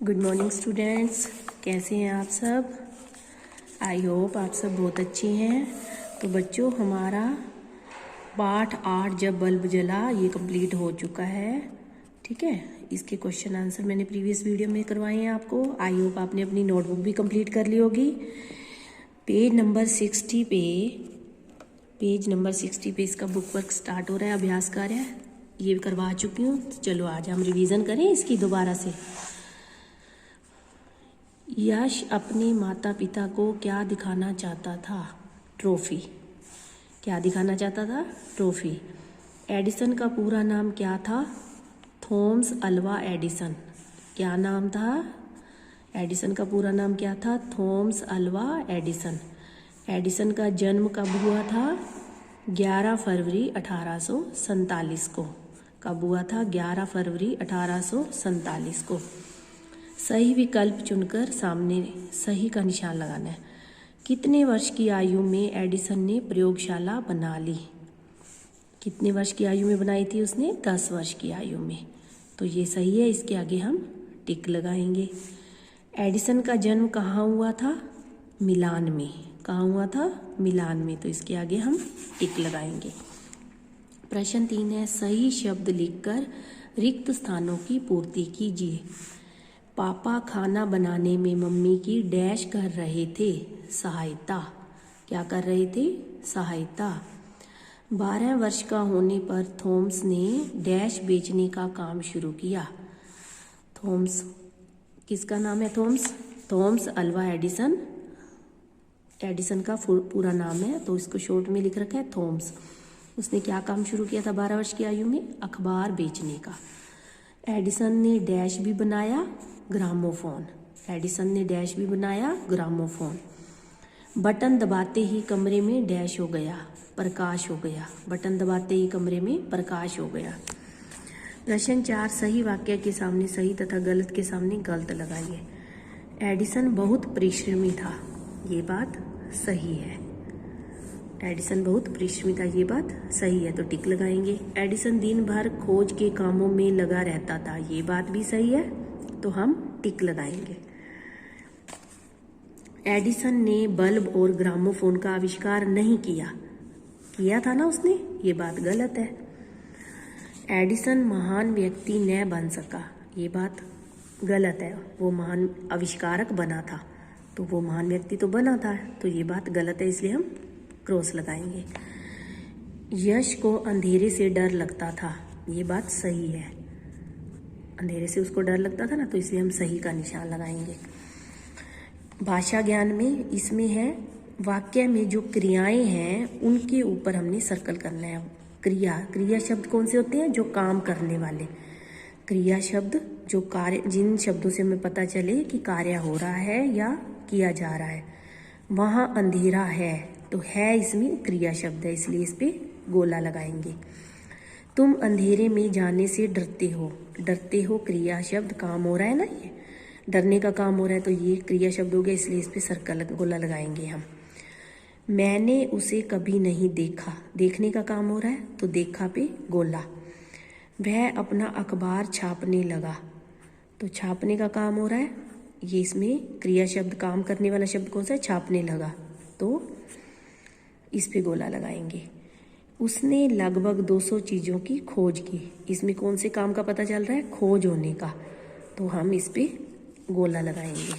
Good morning students, कैसे हैं आप सब। आई होप आप सब बहुत अच्छे हैं। तो बच्चों, हमारा पाठ 8 जब बल्ब जला ये कंप्लीट हो चुका है। ठीक है, इसके क्वेश्चन आंसर मैंने प्रीवियस वीडियो में करवाए हैं आपको। आई होप आपने अपनी नोटबुक भी कंप्लीट कर ली होगी। पेज नंबर 60 पे इसका बुक वर्क स्टार्ट हो रहा है, अभ्यास कार्य ये करवा चुकी हूँ। चलो आज हम रिवीजन करें इसकी दोबारा से। यश अपने माता पिता को क्या दिखाना चाहता था? ट्रॉफी। क्या दिखाना चाहता था? ट्रॉफी। एडिसन का पूरा नाम क्या था? Thomas Alva Edison. क्या नाम था? एडिसन का पूरा नाम क्या था? Thomas Alva Edison. एडिसन का जन्म कब हुआ था? 11 फरवरी 1847 को। कब हुआ था? 11 फरवरी 1847 को। सही विकल्प चुनकर सामने सही का निशान लगाना है। कितने वर्ष की आयु में एडिसन ने प्रयोगशाला बना ली? कितने वर्ष की आयु में बनाई थी उसने? 10 वर्ष की आयु में। तो ये सही है, इसके आगे हम टिक लगाएंगे। एडिसन का जन्म कहाँ हुआ था? मिलान में। कहाँ हुआ था? मिलान में। तो इसके आगे हम टिक लगाएंगे। प्रश्न 3 है, सही शब्द लिखकर रिक्त स्थानों की पूर्ति कीजिए। पापा खाना बनाने में मम्मी की डैश कर रहे थे? सहायता। क्या कर रहे थे? सहायता। 12 वर्ष का होने पर थॉमस ने डैश बेचने का काम शुरू किया। थॉमस, किसका नाम है? Thomas. Thomas Alva Edison. Edison का पूरा नाम है, तो इसको शॉर्ट में लिख रखा है थॉमस। उसने क्या काम शुरू किया था 12 वर्ष की आयु में? अखबार बेचने का। एडिसन ने डैश भी बनाया, ग्रामोफोन। एडिसन ने डैश भी बनाया, ग्रामोफोन। बटन दबाते ही कमरे में डैश हो गया, प्रकाश हो गया। बटन दबाते ही कमरे में प्रकाश हो गया। प्रश्न 4, सही वाक्य के सामने सही तथा गलत के सामने गलत लगाइए। एडिसन बहुत परिश्रमी था, ये बात सही है। एडिसन बहुत परिश्रमी था, ये बात सही है, तो टिक लगाएंगे। एडिसन दिन भर खोज के कामों में लगा रहता था, ये बात भी सही है, तो हम टिक लगाएंगे। एडिसन ने बल्ब और ग्रामोफोन का आविष्कार नहीं किया। किया था ना उसने, ये बात गलत है। एडिसन महान व्यक्ति न बन सका, ये बात गलत है। वो महान आविष्कारक बना था, तो वो महान व्यक्ति तो बना था, तो ये बात गलत है, इसलिए हम क्रॉस लगाएंगे। यश को अंधेरे से डर लगता था, ये बात सही है। अंधेरे से उसको डर लगता था ना, तो इसलिए हम सही का निशान लगाएंगे। भाषा ज्ञान में इसमें है, वाक्य में जो क्रियाएं हैं उनके ऊपर हमने सर्कल करना है। क्रिया शब्द कौन से होते हैं? जो काम करने वाले। क्रिया शब्द जो कार्य, जिन शब्दों से हमें पता चले कि कार्य हो रहा है या किया जा रहा है। वहाँ अंधेरा है, तो है इसमें क्रिया शब्द है, इसलिए इस पे गोला लगाएंगे। तुम अंधेरे में जाने से डरते हो। डरते हो क्रिया शब्द, काम हो रहा है ना, ये डरने का काम हो रहा है, तो ये क्रिया शब्द हो गया, इसलिए इस पे सर्कल गोला लगाएंगे हम। मैंने उसे कभी नहीं देखा, देखने का काम हो रहा है, तो देखा पे गोला। वह अपना अखबार छापने लगा, तो छापने का काम हो रहा है, ये इसमें क्रिया शब्द, काम करने वाला शब्द कौन सा है? छापने लगा, तो इस पे गोला लगाएंगे। उसने लगभग 200 चीज़ों की खोज की, इसमें कौन से काम का पता चल रहा है? खोज होने का, तो हम इस पे गोला लगाएंगे।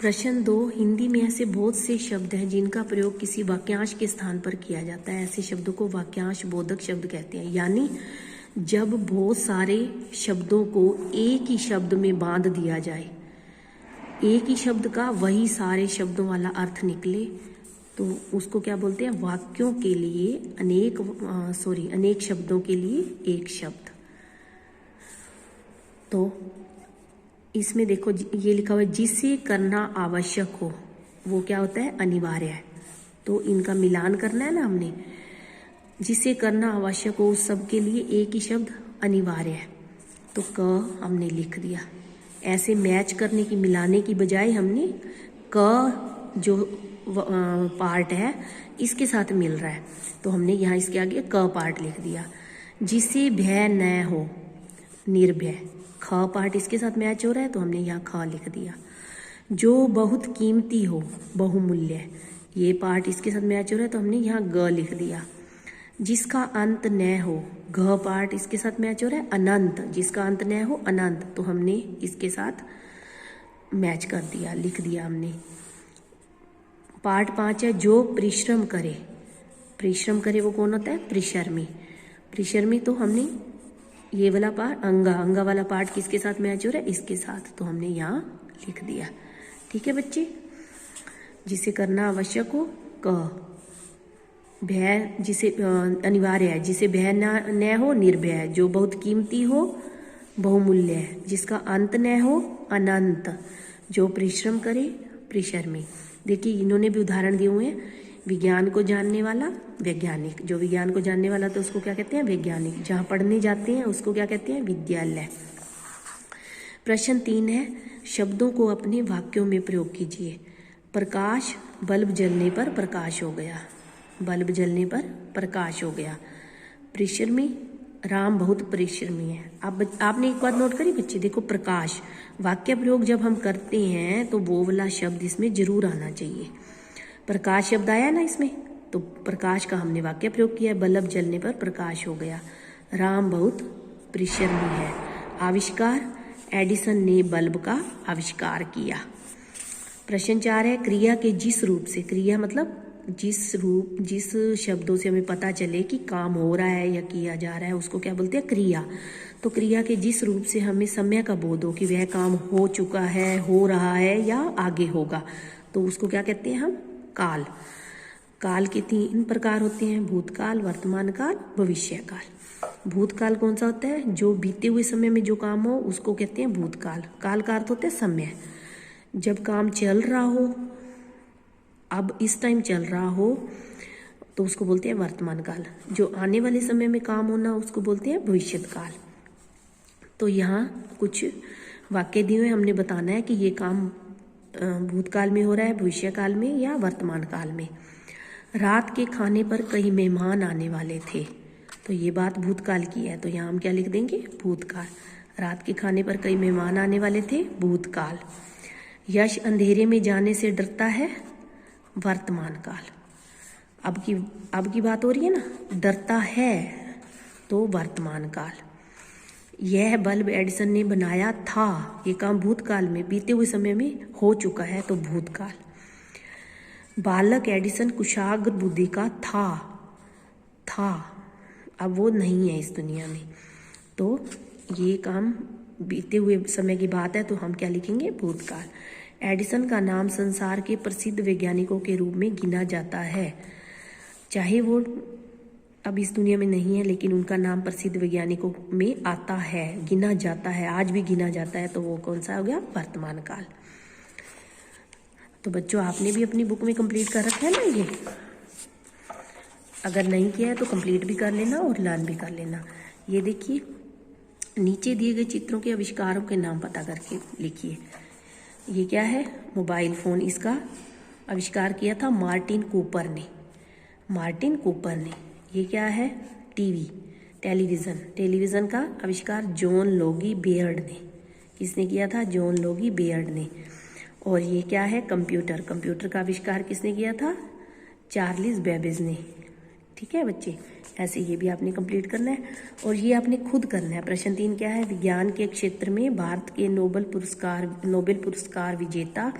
प्रश्न 2, हिंदी में ऐसे बहुत से शब्द हैं जिनका प्रयोग किसी वाक्यांश के स्थान पर किया जाता है। ऐसे शब्दों को वाक्यांश बोधक शब्द कहते हैं, यानी जब बहुत सारे शब्दों को एक ही शब्द में बांध दिया जाए, एक ही शब्द का वही सारे शब्दों वाला अर्थ निकले, तो उसको क्या बोलते हैं? वाक्यों के लिए अनेक शब्दों के लिए एक शब्द। तो इसमें देखो ये लिखा हुआ है, जिसे करना आवश्यक हो, वो क्या होता है? अनिवार्य है। तो इनका मिलान करना है ना हमने। जिसे करना आवश्यक हो उस सब के लिए एक ही शब्द अनिवार्य है, तो क हमने लिख दिया। ऐसे मैच करने की, मिलाने की बजाय हमने क जो पार्ट है इसके साथ मिल रहा है, तो हमने यहाँ इसके आगे क पार्ट लिख दिया। जिसे भय न हो, निर्भय, ख पार्ट इसके साथ मैच हो रहा है तो हमने यहाँ ख लिख दिया। जो बहुत कीमती हो, बहुमूल्य, ये पार्ट इसके साथ मैच हो रहा है तो हमने यहाँ ग लिख दिया। जिसका अंत न हो, घ पार्ट इसके साथ मैच हो रहा है। अनंत, जिसका अंत न हो, अनंत, तो हमने इसके साथ मैच कर दिया, लिख दिया हमने। पार्ट 5 है जो परिश्रम करे, परिश्रम करे वो कौन होता है? परिश्रमी। परिश्रमी तो हमने ये वाला पार्ट, अंगा, अंगा वाला पार्ट किसके साथ मैच हो रहा है? इसके साथ, तो हमने यहाँ लिख दिया। ठीक है बच्चे, जिसे करना आवश्यक हो, क। भय, जिसे अनिवार्य है, जिसे भय न हो, निर्भय है। जो बहुत कीमती हो, बहुमूल्य है। जिसका अंत न हो, अनंत। जो परिश्रम करे, परिश्रमी। देखिए इन्होंने भी उदाहरण दिए हुए हैं। विज्ञान को जानने वाला, वैज्ञानिक। जो विज्ञान को जानने वाला तो उसको क्या कहते हैं? वैज्ञानिक। जहाँ पढ़ने जाते हैं उसको क्या कहते हैं? विद्यालय। प्रश्न 3 है, शब्दों को अपने वाक्यों में प्रयोग कीजिए। प्रकाश, बल्ब जलने पर प्रकाश हो गया। बल्ब जलने पर प्रकाश हो गया। परिश्रमी, राम बहुत परिश्रमी है। आपने एक बात नोट करी बच्चे, देखो प्रकाश, वाक्य प्रयोग जब हम करते हैं तो वो वाला शब्द इसमें जरूर आना चाहिए। प्रकाश शब्द आया ना इसमें, तो प्रकाश का हमने वाक्य प्रयोग किया। बल्ब जलने पर प्रकाश हो गया। राम बहुत परिश्रमी है। आविष्कार, एडिसन ने बल्ब का आविष्कार किया। प्रश्न 4 है, क्रिया के जिस रूप से, क्रिया मतलब जिस शब्दों से हमें पता चले कि काम हो रहा है या किया जा रहा है उसको क्या बोलते हैं? क्रिया। तो क्रिया के जिस रूप से हमें समय का बोध हो कि वह काम हो चुका है, हो रहा है या आगे होगा, तो उसको क्या कहते हैं हम? काल। काल के 3 प्रकार होते हैं, भूतकाल, वर्तमान काल, भविष्य काल। भूतकाल कौन सा होता है? जो बीते हुए समय में जो काम हो उसको कहते हैं भूतकाल। काल का अर्थ होता है समय। जब काम चल रहा हो, अब इस टाइम चल रहा हो, तो उसको बोलते हैं वर्तमान काल। जो आने वाले समय में काम होना उसको बोलते हैं भविष्यत काल। तो यहाँ कुछ वाक्य दिए हुए, हमने बताना है कि ये काम भूतकाल में हो रहा है, भविष्य काल में या वर्तमान काल में। रात के खाने पर कई मेहमान आने वाले थे, तो ये बात भूतकाल की है, तो यहाँ हम क्या लिख देंगे? भूतकाल। रात के खाने पर कई मेहमान आने वाले थे, भूतकाल। यश अंधेरे में जाने से डरता है, वर्तमान काल। अब की बात हो रही है ना, डरता है, तो वर्तमान काल। यह बल्ब एडिसन ने बनाया था, ये काम भूतकाल में, बीते हुए समय में हो चुका है, तो भूतकाल। बालक एडिसन कुशाग्र बुद्धि का था, अब वो नहीं है इस दुनिया में, तो ये काम बीते हुए समय की बात है, तो हम क्या लिखेंगे? भूतकाल। एडिसन का नाम संसार के प्रसिद्ध वैज्ञानिकों के रूप में गिना जाता है, चाहे वो अब इस दुनिया में नहीं है, लेकिन उनका नाम प्रसिद्ध वैज्ञानिकों में आता है, गिना जाता है, आज भी गिना जाता है, तो वो कौन सा हो गया? वर्तमान काल। तो बच्चों आपने भी अपनी बुक में कंप्लीट कर रखा है ना ये, अगर नहीं किया है तो कंप्लीट भी कर लेना और लर्न भी कर लेना। ये देखिए नीचे दिए गए चित्रों के आविष्कारों के नाम पता करके लिखिए। ये क्या है? मोबाइल फ़ोन, इसका आविष्कार किया था मार्टिन कूपर ने। मार्टिन कूपर ने। ये क्या है? TV, television. टेलीविज़न का आविष्कार जॉन लोगी बेयर्ड ने। किसने किया था? जॉन लोगी बेयर्ड ने। और ये क्या है? कंप्यूटर। कंप्यूटर का आविष्कार किसने किया था? चार्ल्स बेबेज ने। ठीक है बच्चे, ऐसे ये भी आपने कंप्लीट करना है और ये आपने खुद करना है। प्रश्न 3 क्या है? विज्ञान के क्षेत्र में भारत के नोबेल पुरस्कार विजेता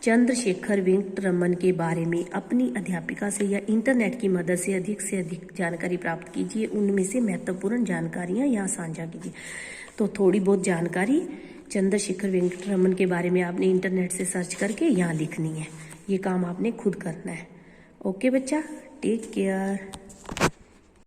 चंद्रशेखर वेंकटरमन के बारे में अपनी अध्यापिका से या इंटरनेट की मदद से अधिक जानकारी प्राप्त कीजिए। उनमें से महत्वपूर्ण जानकारियां यहाँ साझा कीजिए। तो थोड़ी बहुत जानकारी चंद्रशेखर वेंकटरमन के बारे में आपने इंटरनेट से सर्च करके यहाँ लिखनी है। ये काम आपने खुद करना है। ओके बच्चा, टेक केयर।